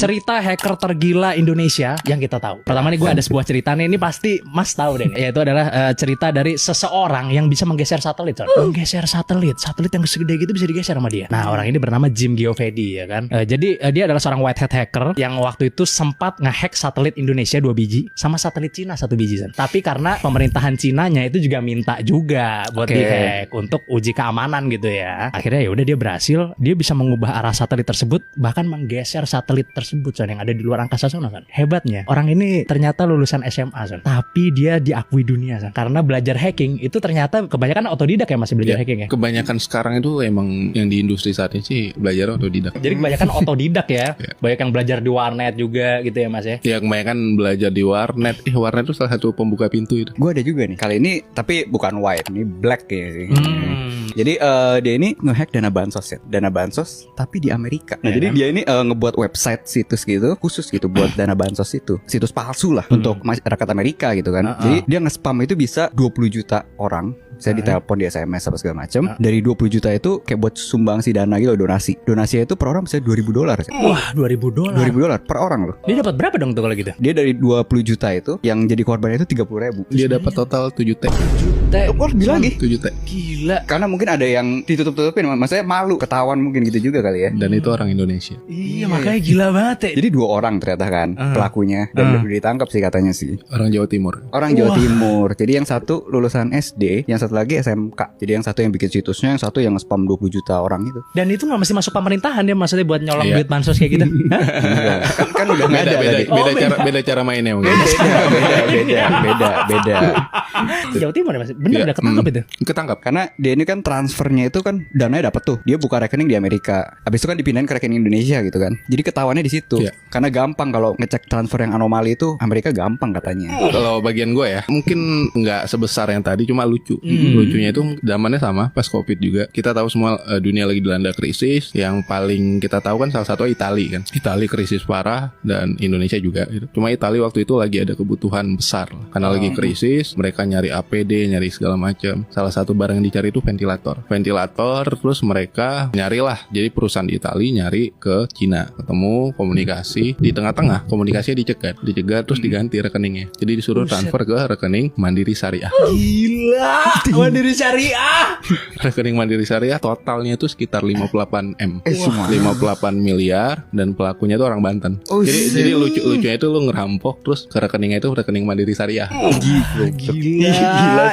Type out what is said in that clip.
cerita hacker tergila Indonesia yang kita tahu. Pertama nih gue ada sebuah cerita nih, ini pasti Mas tahu deh. Yaitu adalah cerita dari seseorang yang bisa menggeser satelit. Menggeser satelit yang segede gitu bisa digeser sama dia. Nah, orang ini bernama Jim Giovedi ya kan. Jadi dia adalah seorang white hat hacker yang waktu itu sempat ngehack satelit Indonesia 2 biji sama satelit Cina 1 biji. Tapi karena pemerintahan Cinanya itu juga minta juga buat dihack untuk uji keamanan gitu ya. Akhirnya ya udah dia berhasil, dia bisa mengubah arah satelit tersebut, bahkan menggeser satelit tersebut yang ada di luar angkasa sana kan. Hebatnya, orang ini ternyata lulusan SMA tapi dia diakui dunia karena belajar hacking itu ternyata kebanyakan otodidak ya, masih belajar hacking ya. Kebanyakan sekarang itu emang yang di industri saat ini sih belajar otodidak. Jadi kebanyakan otodidak ya. Banyak yang belajar di warnet juga gitu ya Mas ya. Ya kebanyakan belajar di warnet. Warnet itu salah satu pembuka pintu itu. Gue ada juga nih kali ini, tapi bukan white, ini black ya sih. Jadi dia ini ngehack dana bansos ya, dana bansos tapi di Amerika. Nah jadi dia ini ngebuat website situs gitu khusus gitu buat dana bansos itu, situs palsu lah untuk masyarakat Amerika gitu kan. Jadi dia nge-spam itu bisa 20 juta orang. Saya ditelepon di SMS apa segala macam. Dari 20 juta itu kayak buat sumbangsi dana gitu, donasi. Donasinya itu per orang bisa $2.000. Wah, $2.000 per orang loh. Dia dapat berapa dong tuh kalau gitu? Dia dari 20 juta itu yang jadi korbannya itu 30.000. Dia dapat total 7 T. Lebih lagi 7 T. Gila. Karena mungkin ada yang ditutup-tutupin, maksudnya malu, ketahuan mungkin gitu juga kali ya. Dan itu orang Indonesia. Iya, makanya gila banget ya. Jadi 2 orang ternyata kan pelakunya, dan udah ditangkap sih katanya sih. Orang Jawa Timur. Orang Jawa Timur. Jadi yang satu lulusan SD, yang satu lagi SMK. Jadi yang satu yang bikin situsnya, yang satu yang spam 20 juta orang itu. Dan itu nggak masih masuk pemerintahan ya, maksudnya buat nyolong duit bansos kayak gitu. kan udah nggak ada lagi. Beda cara mainnya mungkin. Beda. Jawa Timur ya Mas. Bener udah ketangkap itu. Ketangkap. Karena dia ini kan transfernya itu kan dananya dapat tuh. Dia buka rekening di Amerika. Habis itu kan dipindahin ke rekening Indonesia gitu kan. Jadi ketahuannya di situ. Karena gampang kalau ngecek transfer yang anomali itu Amerika gampang katanya. Kalau bagian gue ya, mungkin nggak sebesar yang tadi, cuma lucu. Lucunya itu zamannya sama pas Covid juga. Kita tahu semua dunia lagi dilanda krisis. Yang paling kita tahu kan salah satu Italia kan. Italia krisis parah dan Indonesia juga gitu. Cuma Italia waktu itu lagi ada kebutuhan besar karena lagi krisis. Mereka nyari APD, nyari segala macam. Salah satu barang yang dicari itu ventilator. Terus mereka nyarilah. Jadi perusahaan di Italia nyari ke Cina. Ketemu, komunikasi. Di tengah-tengah komunikasinya dicegat terus diganti rekeningnya. Jadi disuruh transfer ke rekening Mandiri Syariah. Gila. Mandiri Syariah. Rekening Mandiri Syariah totalnya itu sekitar 58 M. 58 miliar dan pelakunya itu orang Banten. Jadi lucunya itu lu ngerampok terus ke rekeningnya itu rekening Mandiri Syariah. Gila.